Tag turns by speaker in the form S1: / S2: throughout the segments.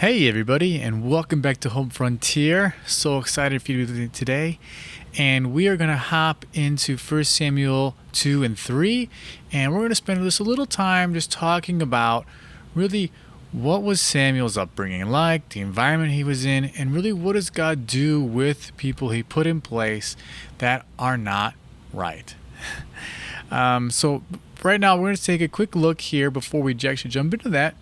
S1: Hey everybody, and welcome back to Home Frontier. So excited for you today. And we are going to hop into 1 Samuel 2 and 3. And we're going to spend just a little time just talking about really what was Samuel's upbringing like, the environment he was in, and really what does God do with people he put in place that are not right. So right now we're going to take a quick look here before we actually jump into that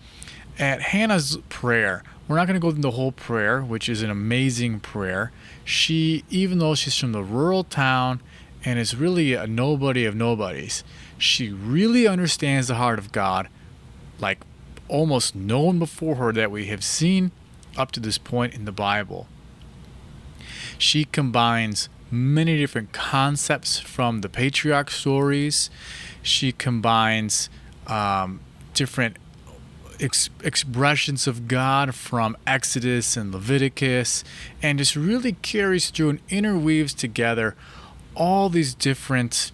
S1: at Hannah's prayer. We're not going to go through the whole prayer, which is an amazing prayer. She, even though she's from the rural town and is really a nobody of nobodies, she really understands the heart of God, like almost no one before her that we have seen up to this point in the Bible. She combines many different concepts from the patriarch stories. She combines different expressions of God from Exodus and Leviticus, and just really carries through and interweaves together all these different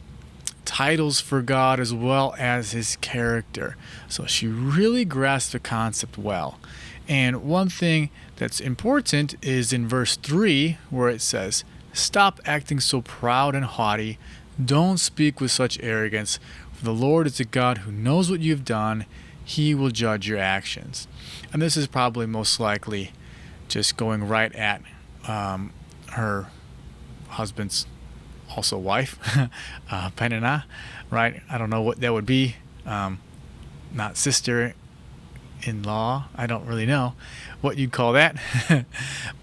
S1: titles for God as well as his character. So she really grasps the concept well. And one thing that's important is in verse 3 where it says, "Stop acting so proud and haughty. Don't speak with such arrogance, for the Lord is a God who knows what you've done. He will judge your actions." And this is probably most likely just going right at her husband's also wife, Peninnah, right? I don't know what that would be. Not sister-in-law. I don't really know what you'd call that.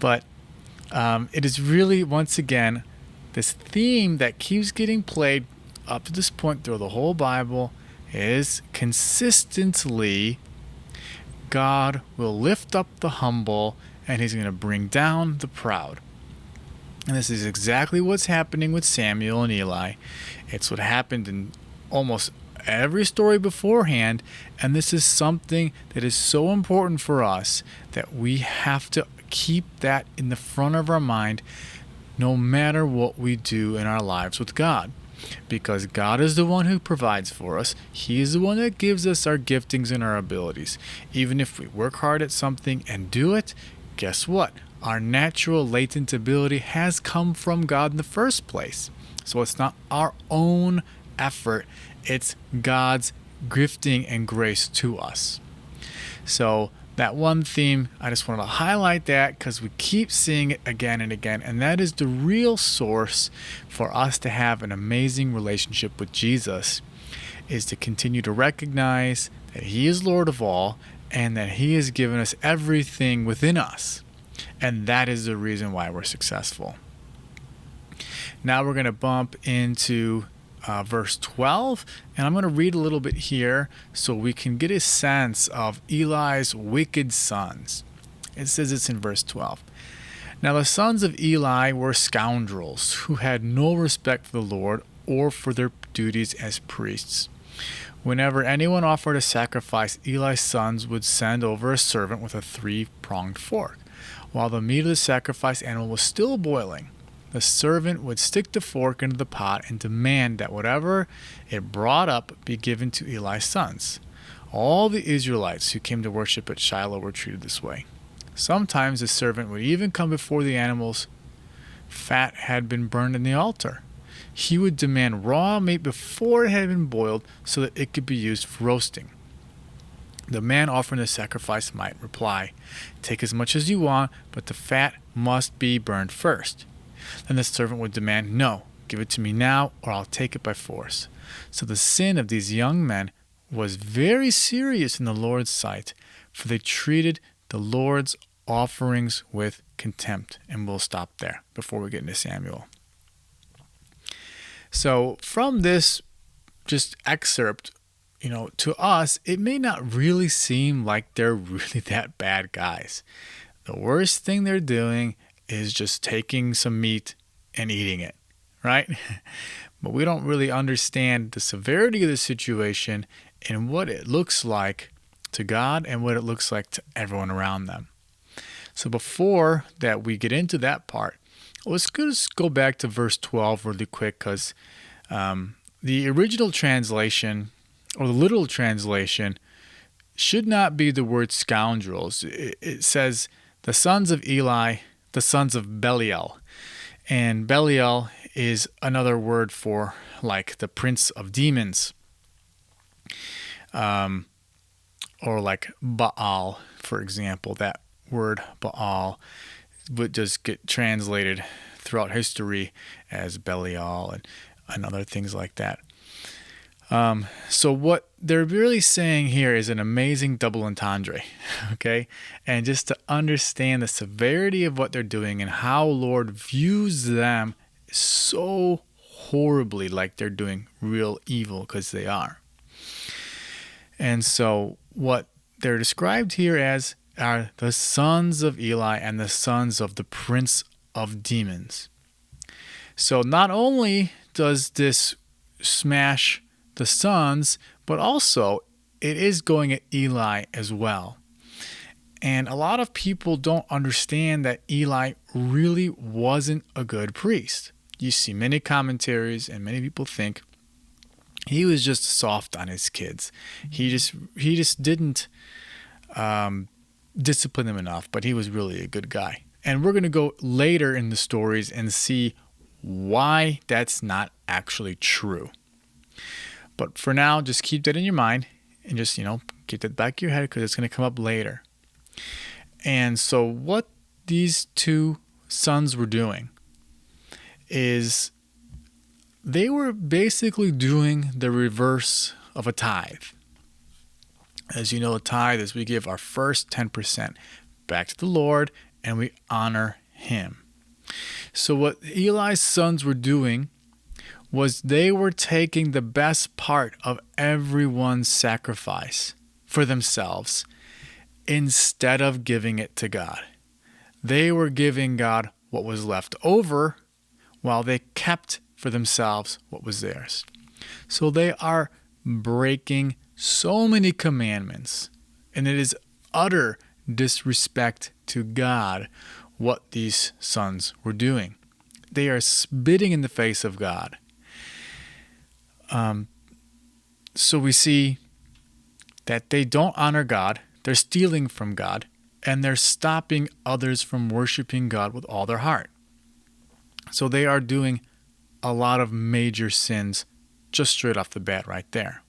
S1: But it is really, once again, this theme that keeps getting played up to this point through the whole Bible is consistently God will lift up the humble and he's going to bring down the proud. And this is exactly what's happening with Samuel and Eli. It's what happened in almost every story beforehand, and this is something that is so important for us that we have to keep that in the front of our mind no matter what we do in our lives with God. Because God is the one who provides for us. He is the one that gives us our giftings and our abilities. Even if we work hard at something and do it, guess what? Our natural latent ability has come from God in the first place. So it's not our own effort. It's God's gifting and grace to us. So that one theme, I just want to highlight that because we keep seeing it again and again, and that is the real source for us to have an amazing relationship with Jesus, is to continue to recognize that he is Lord of all and that he has given us everything within us, and that is the reason why we're successful. Now we're going to bump into verse 12, and I'm going to read a little bit here so we can get a sense of Eli's wicked sons. It says it's in verse 12. "Now the sons of Eli were scoundrels who had no respect for the Lord or for their duties as priests. Whenever anyone offered a sacrifice, Eli's sons would send over a servant with a 3-pronged fork. While the meat of the sacrifice animal was still boiling, the servant would stick the fork into the pot and demand that whatever it brought up be given to Eli's sons. All the Israelites who came to worship at Shiloh were treated this way. Sometimes the servant would even come before the animal's fat had been burned in the altar. He would demand raw meat before it had been boiled so that it could be used for roasting. The man offering the sacrifice might reply, 'Take as much as you want, but the fat must be burned first.' Then the servant would demand, 'No, give it to me now, or I'll take it by force.' So the sin of these young men was very serious in the Lord's sight, for they treated the Lord's offerings with contempt." And we'll stop there before we get into Samuel. So from this just excerpt, to us, it may not really seem like they're really that bad guys. The worst thing they're doing is just taking some meat and eating it, right? But we don't really understand the severity of the situation and what it looks like to God and what it looks like to everyone around them. So before that we get into that part, let's just go back to verse 12 really quick, because the original translation, or the literal translation, should not be the word scoundrels. It says the sons of Eli, the sons of Belial. And Belial is another word for like the prince of demons, or like Baal, for example. That word Baal would just get translated throughout history as Belial and other things like that. So what they're really saying here is an amazing double entendre, okay? And just to understand the severity of what they're doing and how Lord views them so horribly, like they're doing real evil, because they are. And so what they're described here as are the sons of Eli and the sons of the prince of demons. So not only does this smash the sons, but also it is going at Eli as well. And a lot of people don't understand that Eli really wasn't a good priest. You see many commentaries and many people think he was just soft on his kids. He just didn't discipline them enough, but he was really a good guy. And we're going to go later in the stories and see why that's not actually true. But for now, just keep that in your mind and just, keep that back of your head because it's going to come up later. And so what these two sons were doing is they were basically doing the reverse of a tithe. As you know, a tithe is we give our first 10% back to the Lord and we honor him. So what Eli's sons were doing was they were taking the best part of everyone's sacrifice for themselves instead of giving it to God. They were giving God what was left over while they kept for themselves what was theirs. So they are breaking so many commandments, and it is utter disrespect to God what these sons were doing. They are spitting in the face of God. So we see that they don't honor God, they're stealing from God, and they're stopping others from worshiping God with all their heart. So they are doing a lot of major sins just straight off the bat right there.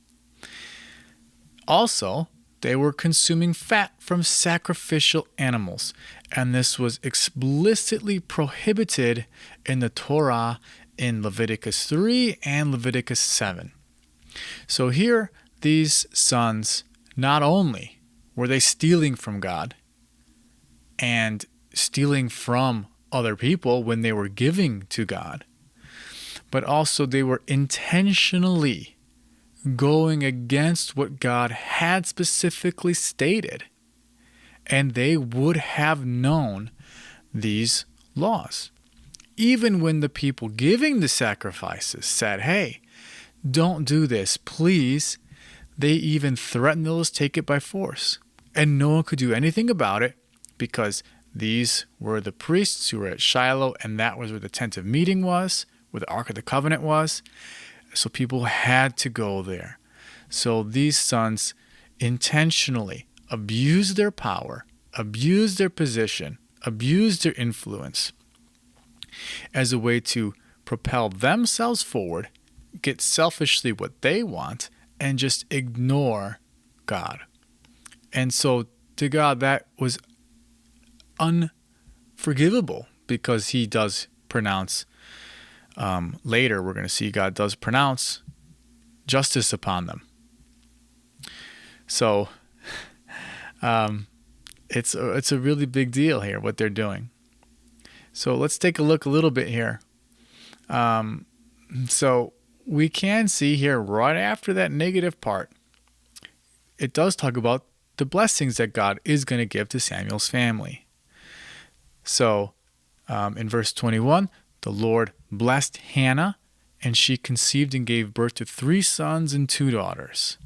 S1: Also, they were consuming fat from sacrificial animals, and this was explicitly prohibited in the Torah in Leviticus 3 and Leviticus 7. So here, these sons, not only were they stealing from God and stealing from other people when they were giving to God, but also they were intentionally going against what God had specifically stated, and they would have known these laws. Even when the people giving the sacrifices said, hey, don't do this, please, they even threatened to take it by force. And no one could do anything about it because these were the priests who were at Shiloh, and that was where the tent of meeting was, where the Ark of the Covenant was. So people had to go there. So these sons intentionally abused their power, abused their position, abused their influence as a way to propel themselves forward, get selfishly what they want, and just ignore God. And so to God, that was unforgivable because he does pronounce, later we're going to see God does pronounce justice upon them. So it's a really big deal here, what they're doing. So let's take a look a little bit here. So we can see here right after that negative part, it does talk about the blessings that God is going to give to Samuel's family. So in verse 21, the Lord blessed Hannah, and she conceived and gave birth to 3 sons and 2 daughters.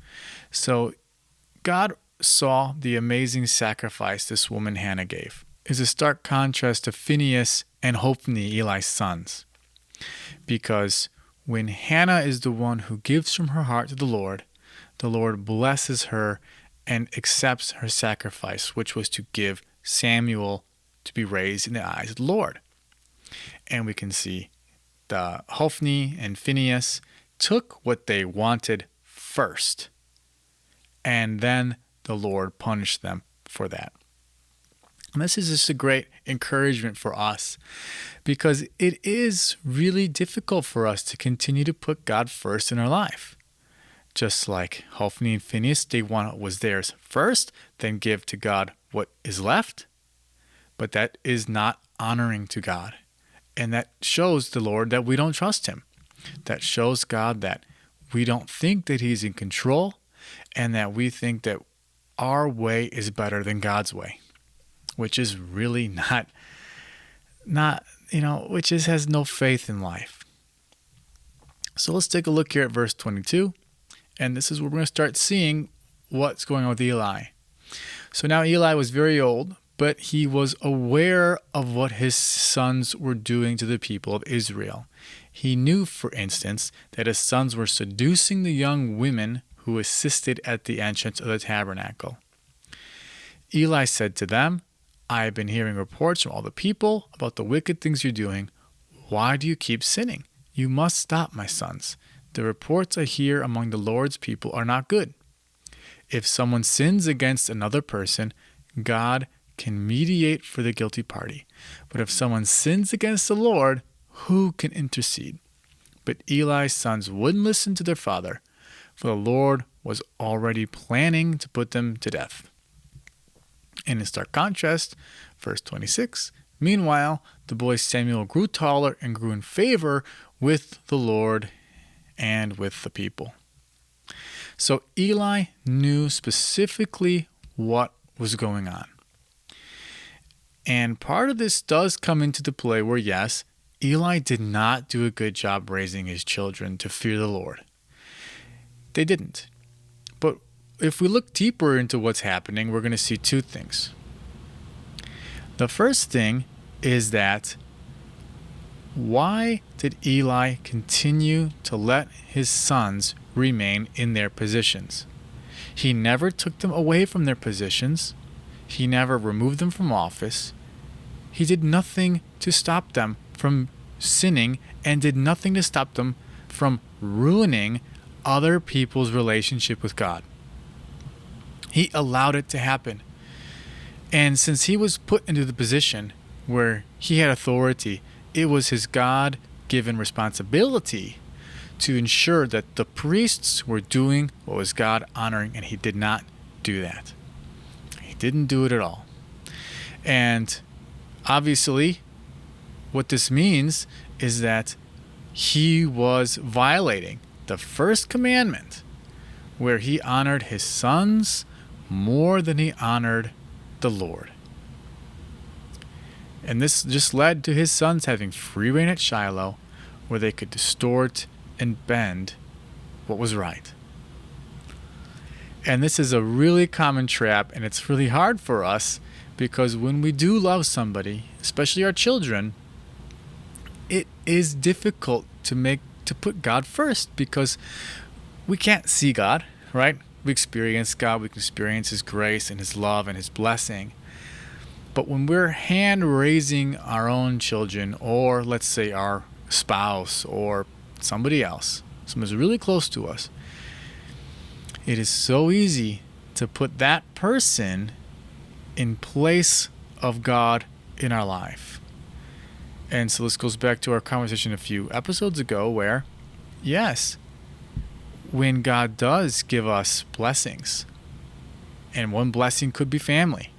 S1: So God saw the amazing sacrifice this woman Hannah gave. It's a stark contrast to Phinehas and Hophni, Eli's sons. Because when Hannah is the one who gives from her heart to the Lord blesses her and accepts her sacrifice, which was to give Samuel to be raised in the eyes of the Lord. And we can see the Hophni and Phinehas took what they wanted first, and then the Lord punished them for that. And this is just a great encouragement for us, because it is really difficult for us to continue to put God first in our life. Just like Hophni and Phinehas, they want what was theirs first, then give to God what is left. But that is not honoring to God. And that shows the Lord that we don't trust him. That shows God that we don't think that he's in control, and that we think that our way is better than God's way, which is really which has no faith in life. So let's take a look here at verse 22. And this is where we're going to start seeing what's going on with Eli. So now Eli was very old, but he was aware of what his sons were doing to the people of Israel. He knew, for instance, that his sons were seducing the young women who assisted at the entrance of the tabernacle. Eli said to them, "I have been hearing reports from all the people about the wicked things you're doing. Why do you keep sinning? You must stop, my sons. The reports I hear among the Lord's people are not good. If someone sins against another person, God can mediate for the guilty party. But if someone sins against the Lord, who can intercede?" But Eli's sons wouldn't listen to their father, for the Lord was already planning to put them to death. And in stark contrast, verse 26, meanwhile, the boy Samuel grew taller and grew in favor with the Lord and with the people. So Eli knew specifically what was going on. And part of this does come into the play where, yes, Eli did not do a good job raising his children to fear the Lord. They didn't. But if we look deeper into what's happening, we're going to see two things. The first thing is that why did Eli continue to let his sons remain in their positions? He never took them away from their positions. He never removed them from office. He did nothing to stop them from sinning, and did nothing to stop them from ruining other people's relationship with God. He allowed it to happen. And since he was put into the position where he had authority, it was his God-given responsibility to ensure that the priests were doing what was God-honoring, and he did not do that. He didn't do it at all. And obviously, what this means is that he was violating the first commandment, where he honored his sons more than he honored the Lord. And this just led to his sons having free reign at Shiloh, where they could distort and bend what was right. And this is a really common trap, and it's really hard for us, because when we do love somebody, especially our children, it is difficult to put God first, because we can't see God, right? We experience God, we can experience his grace and his love and his blessing. But when we're hand raising our own children, or let's say our spouse or somebody else, someone who's really close to us, it is so easy to put that person in place of God in our life. And so this goes back to our conversation a few episodes ago where, yes, when God does give us blessings, and one blessing could be family,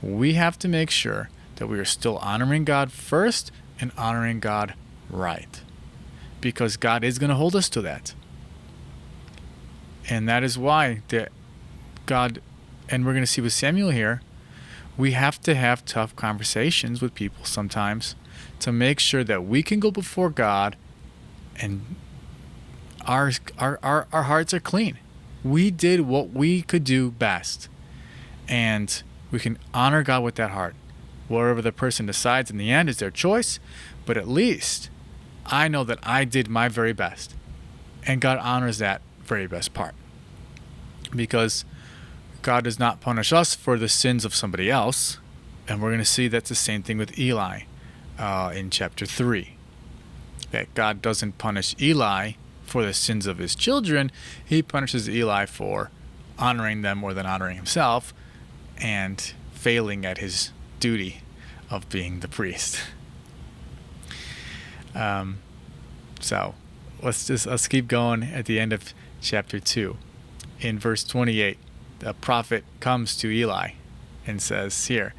S1: we have to make sure that we are still honoring God first and honoring God right, because God is going to hold us to that. And that is why God, and we're going to see with Samuel here, we have to have tough conversations with people sometimes to make sure that we can go before God and our hearts are clean. We did what we could do best, and we can honor God with that heart. Whatever the person decides in the end is their choice, but at least I know that I did my very best, and God honors that very best part. Because God does not punish us for the sins of somebody else. And we're going to see that's the same thing with Eli in chapter 3. That God doesn't punish Eli for the sins of his children. He punishes Eli for honoring them more than honoring himself and failing at his duty of being the priest. So let's keep going at the end of chapter 2. In verse 28, the prophet comes to Eli and says, here,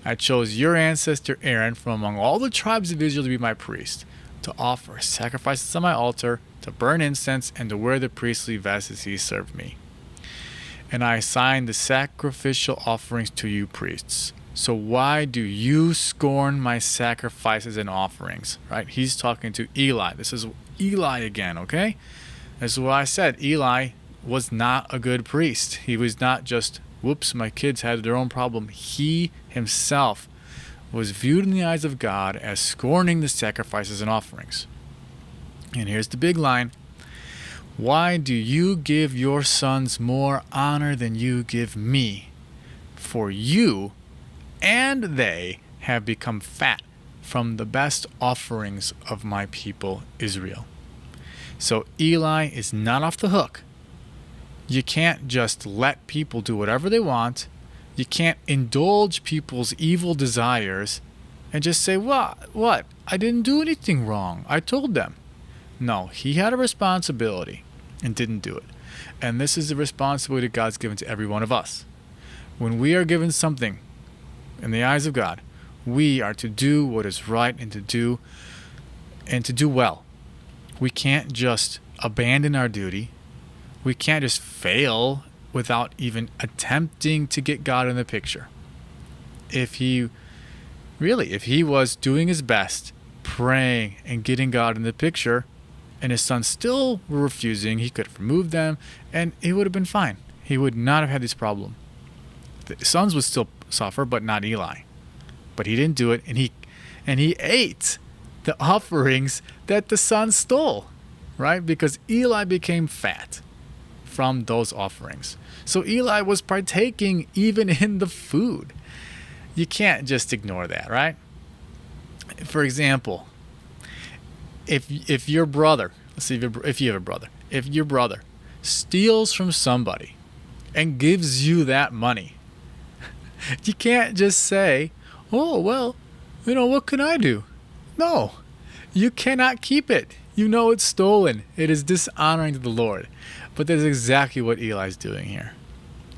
S1: I chose your ancestor Aaron from among all the tribes of Israel to be my priest, to offer sacrifices on my altar, to burn incense, and to wear the priestly vest as he served me. And I assigned the sacrificial offerings to you priests. So why do you scorn my sacrifices and offerings? Right? He's talking to Eli. This is Eli again, okay? This is what I said. Eli was not a good priest. He was not just, whoops, my kids had their own problem. He himself was viewed in the eyes of God as scorning the sacrifices and offerings. And here's the big line. Why do you give your sons more honor than you give me? For you and they have become fat from the best offerings of my people Israel. So Eli is not off the hook. You can't just let people do whatever they want. You can't indulge people's evil desires and just say, what? I didn't do anything wrong. I told them. No, he had a responsibility and didn't do it. And this is the responsibility God's given to every one of us. When we are given something in the eyes of God, we are to do what is right and to do well. We can't just abandon our duty. We can't just fail without even attempting to get God in the picture. If he was doing his best, praying and getting God in the picture, and his sons still were refusing, he could have removed them, and it would have been fine. He would not have had this problem. The sons would still suffer, but not Eli. But he didn't do it, and he ate the offerings that the sons stole, right? Because Eli became fat from those offerings. So Eli was partaking even in the food. You can't just ignore that, right? For example, if your brother, let's see if you have a brother, if your brother steals from somebody and gives you that money, you can't just say, oh, well, what can I do? No, you cannot keep it. You know it's stolen. It is dishonoring to the Lord. But that's exactly what Eli's doing here.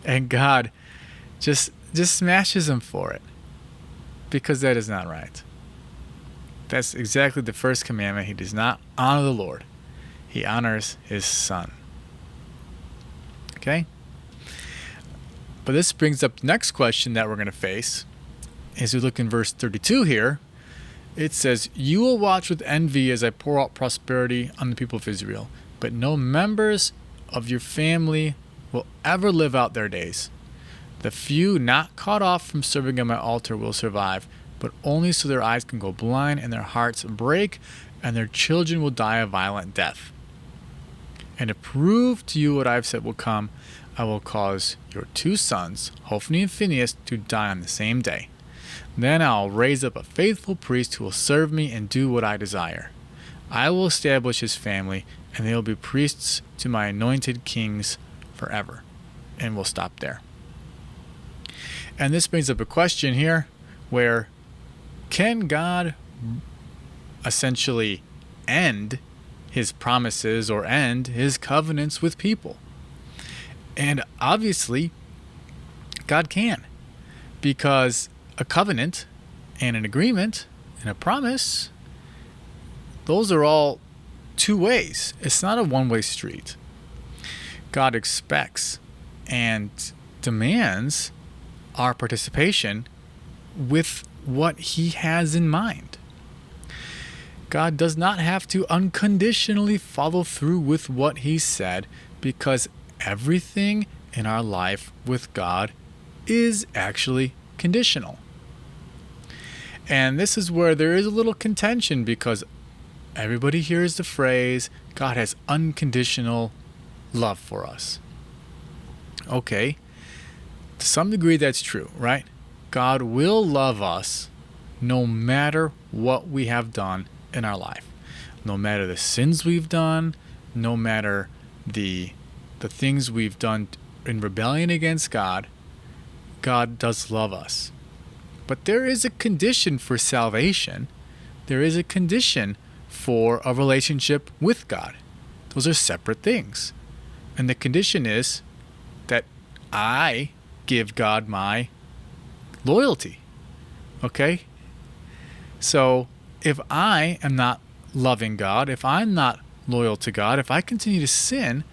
S1: And God just smashes him for it. Because that is not right. That's exactly the first commandment. He does not honor the Lord. He honors his son. Okay? But this brings up the next question that we're going to face. As we look in verse 32 here, it says, you will watch with envy as I pour out prosperity on the people of Israel, but no members of your family will ever live out their days. The few not cut off from serving at my altar will survive, but only so their eyes can go blind and their hearts break, and their children will die a violent death. And to prove to you what I've said will come, I will cause your 2 sons, Hophni and Phinehas, to die on the same day. Then I will raise up a faithful priest who will serve me and do what I desire. I will establish his family, and they will be priests to my anointed kings forever. And we'll stop there. And this brings up a question here where can God essentially end his promises or end his covenants with people? And obviously, God can. Because a covenant and an agreement and a promise, those are all 2 ways. It's not a one-way street. God expects and demands our participation with what he has in mind. God does not have to unconditionally follow through with what he said, because everything in our life with God is actually conditional. And this is where there is a little contention, because everybody hears the phrase, God has unconditional love for us. Okay, To some degree, that's true, right? God will love us no matter what we have done in our life, no matter the sins we've done, no matter the things we've done in rebellion against God. God does love us. But there is a condition for salvation. There is a condition for a relationship with God. Those are separate things. And the condition is that I give God my loyalty. Okay? So if I am not loving God, if I'm not loyal to God, if I continue to sin,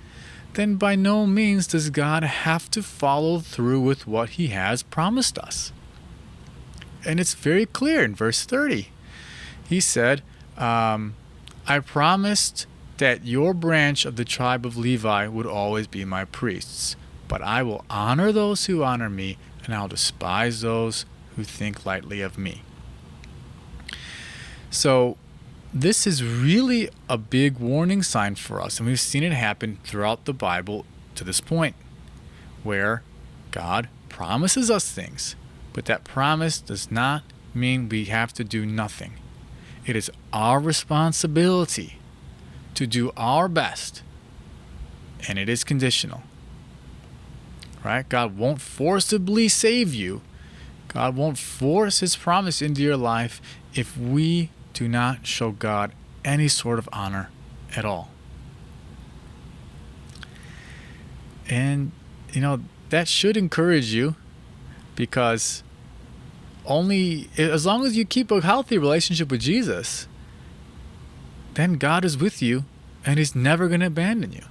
S1: then by no means does God have to follow through with what he has promised us. And it's very clear in verse 30. He said, I promised that your branch of the tribe of Levi would always be my priests, but I will honor those who honor me, and I'll despise those who think lightly of me. So this is really a big warning sign for us, and we've seen it happen throughout the Bible to this point, where God promises us things, but that promise does not mean we have to do nothing. It is our responsibility to do our best, and it is conditional. Right? God won't forcibly save you. God won't force his promise into your life if we do not show God any sort of honor at all. And, that should encourage you, because only as long as you keep a healthy relationship with Jesus, then God is with you and he's never going to abandon you.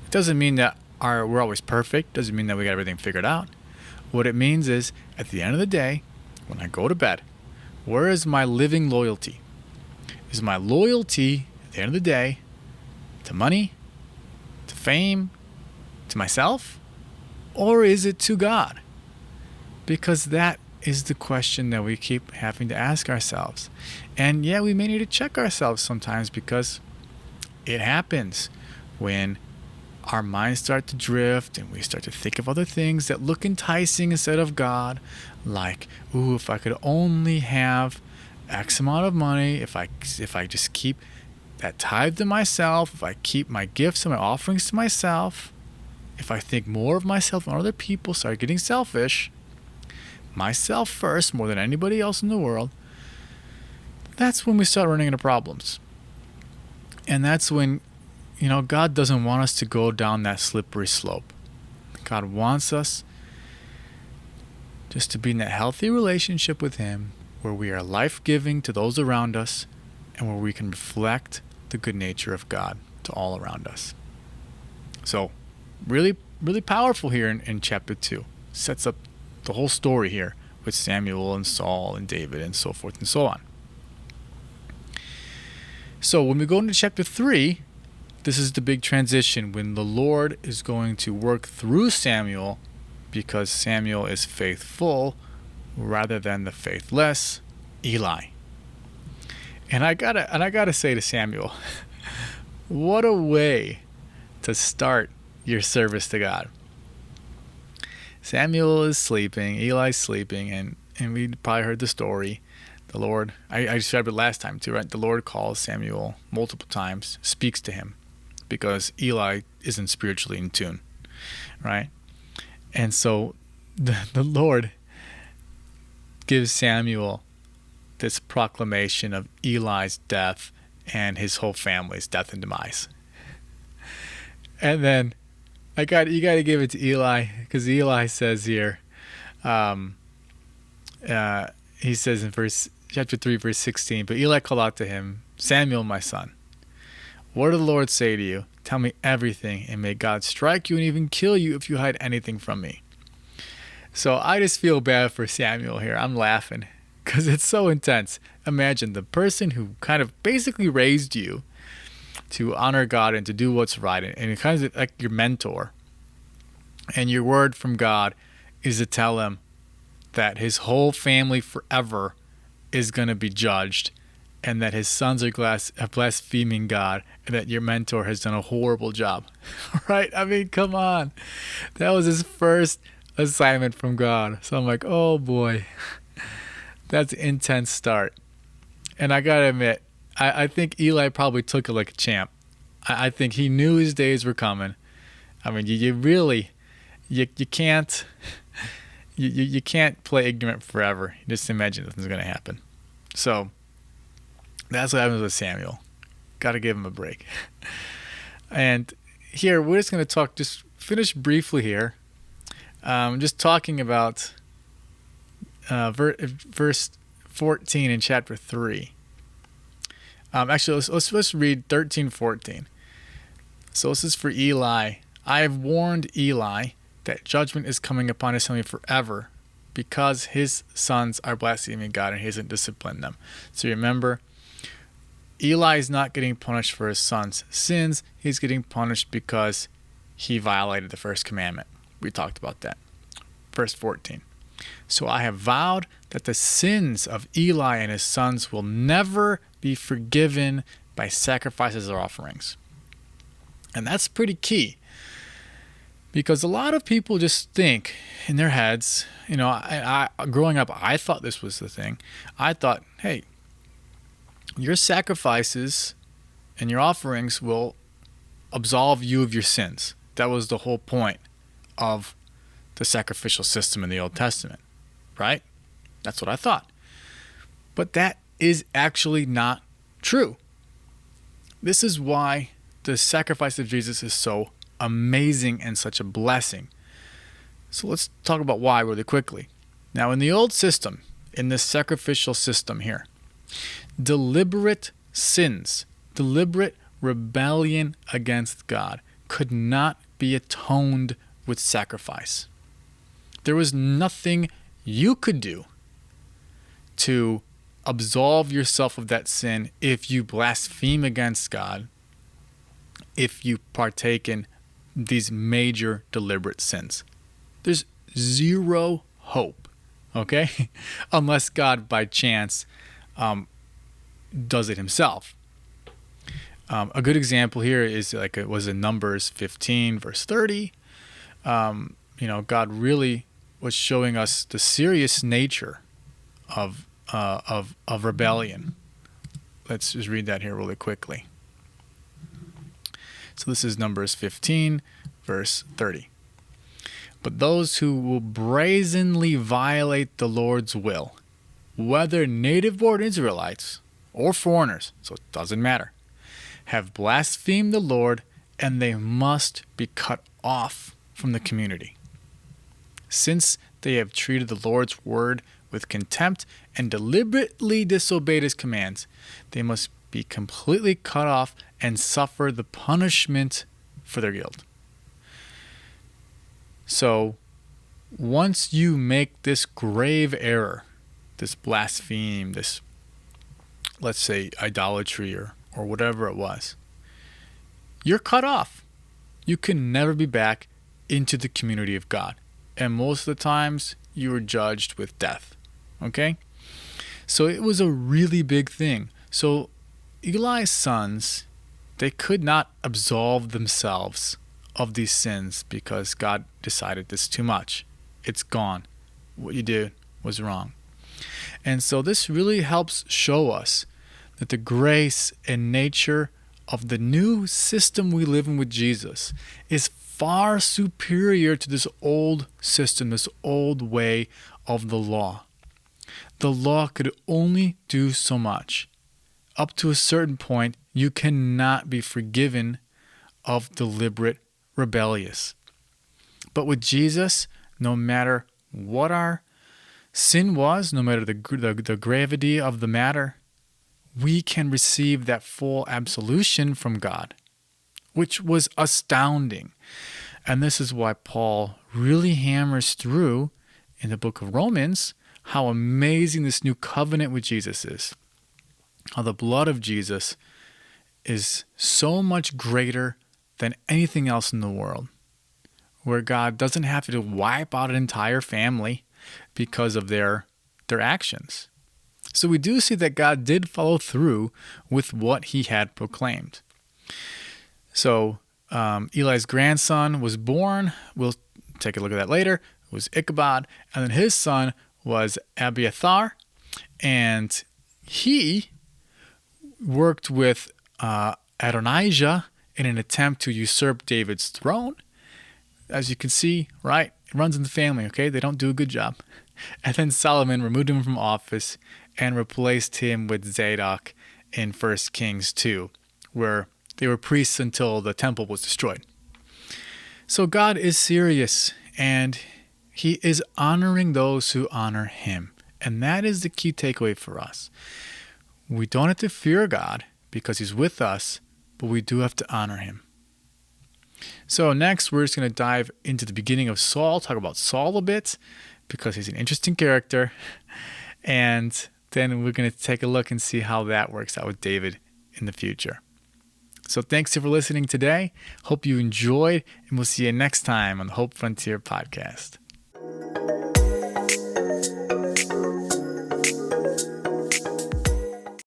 S1: It doesn't mean that we're always perfect. Doesn't mean that we got everything figured out. What it means is, at the end of the day, when I go to bed, where is my living loyalty? Is my loyalty, at the end of the day, to money, to fame, to myself, or is it to God? Because that is the question that we keep having to ask ourselves. And yeah, we may need to check ourselves sometimes, because it happens when our minds start to drift and we start to think of other things that look enticing instead of God, like, ooh, if I could only have X amount of money, if I just keep that tithe to myself, if I keep my gifts and my offerings to myself, if I think more of myself than other people, start getting selfish, myself first more than anybody else in the world, that's when we start running into problems. And that's when, God doesn't want us to go down that slippery slope. God wants us just to be in that healthy relationship with him, where we are life-giving to those around us, and where we can reflect the good nature of God to all around us. So, really, really powerful here in chapter 2. Sets up the whole story here with Samuel and Saul and David and so forth and so on. So when we go into chapter 3, this is the big transition when the Lord is going to work through Samuel, because Samuel is faithful rather than the faithless Eli. And I gotta say to Samuel, what a way to start your service to God. Samuel is sleeping, Eli's sleeping, and we probably heard the story. The Lord, I described it last time too, right? The Lord calls Samuel multiple times, speaks to him, because Eli isn't spiritually in tune, right? And so the Lord gives Samuel this proclamation of Eli's death and his whole family's death and demise. And then you got to give it to Eli, because Eli says here, he says in chapter 3, verse 16, but Eli called out to him, Samuel, my son, what did the Lord say to you? Tell me everything, and may God strike you and even kill you if you hide anything from me. So I just feel bad for Samuel here. I'm laughing because it's so intense. Imagine the person who kind of basically raised you to honor God and to do what's right, and kind of like your mentor. And your word from God is to tell him that his whole family forever is going to be judged, and that his sons are blaspheming God, and that your mentor has done a horrible job. Right? I mean, come on. That was his first assignment from God. So I'm like, oh boy, that's an intense start. And I gotta admit, I think Eli probably took it like a champ. I think he knew his days were coming. I mean, you really, you can't, you can't play ignorant forever. Just imagine nothing's gonna happen. So that's what happens with Samuel. Got to give him a break. And here we're just gonna talk. Just finish briefly here. Just talking about verse 14 in chapter 3. Actually, let's read 13, 14. So this is for Eli. I have warned Eli that judgment is coming upon his family forever because his sons are blaspheming God and he hasn't disciplined them. So remember, Eli is not getting punished for his son's sins. He's getting punished because he violated the first commandment. We talked about that. Verse 14. So I have vowed that the sins of Eli and his sons will never be forgiven by sacrifices or offerings. And that's pretty key, because a lot of people just think in their heads, I growing up, I thought this was the thing. I thought, hey, your sacrifices and your offerings will absolve you of your sins. That was the whole point of the sacrificial system in the Old Testament, right? That's what I thought. But that is actually not true. This is why the sacrifice of Jesus is so amazing and such a blessing. So let's talk about why really quickly. Now, in the old system, in this sacrificial system here, deliberate sins, deliberate rebellion against God could not be atoned with sacrifice. There was nothing you could do to absolve yourself of that sin if you blaspheme against God, if you partake in these major deliberate sins. There's zero hope, okay? Unless God by chance does it himself. A good example here is like it was in Numbers 15 verse 30. God really was showing us the serious nature of rebellion. Let's just read that here really quickly. So this is Numbers 15 verse 30. But those who will brazenly violate the Lord's will, whether native-born Israelites or foreigners, so it doesn't matter, have blasphemed the Lord, and they must be cut off from the community. Since they have treated the Lord's word with contempt and deliberately disobeyed his commands, they must be completely cut off and suffer the punishment for their guilt. So, once you make this grave error, this blaspheme, this, let's say, idolatry or whatever it was, you're cut off. You can never be back into the community of God. And most of the times, you are judged with death. Okay? So it was a really big thing. So Eli's sons, they could not absolve themselves of these sins because God decided this is too much. It's gone. What you did was wrong. And so this really helps show us that the grace and nature of the new system we live in with Jesus is far superior to this old system, this old way of the law. The law could only do so much. Up to a certain point, you cannot be forgiven of deliberate rebellious. But with Jesus, no matter what our sin was, no matter the gravity of the matter, we can receive that full absolution from God, which was astounding. And this is why Paul really hammers through in the book of Romans how amazing this new covenant with Jesus is. How the blood of Jesus is so much greater than anything else in the world, where God doesn't have to wipe out an entire family because of their actions. So we do see that God did follow through with what he had proclaimed. So Eli's grandson was born. We'll take a look at that later. who was Ichabod, and then his son was Abiathar, and he worked with Adonijah in an attempt to usurp David's throne. As you can see, right, it runs in the family, okay? They don't do a good job. And then Solomon removed him from office and replaced him with Zadok in 1 Kings 2, where they were priests until the temple was destroyed. So God is serious, and he is honoring those who honor him. And that is the key takeaway for us. We don't have to fear God because he's with us, but we do have to honor him. So next, we're just going to dive into the beginning of Saul, talk about Saul a bit, because he's an interesting character. And then we're going to take a look and see how that works out with David in the future. So thanks for listening today. Hope you enjoyed, and we'll see you next time on the Hope Frontier podcast.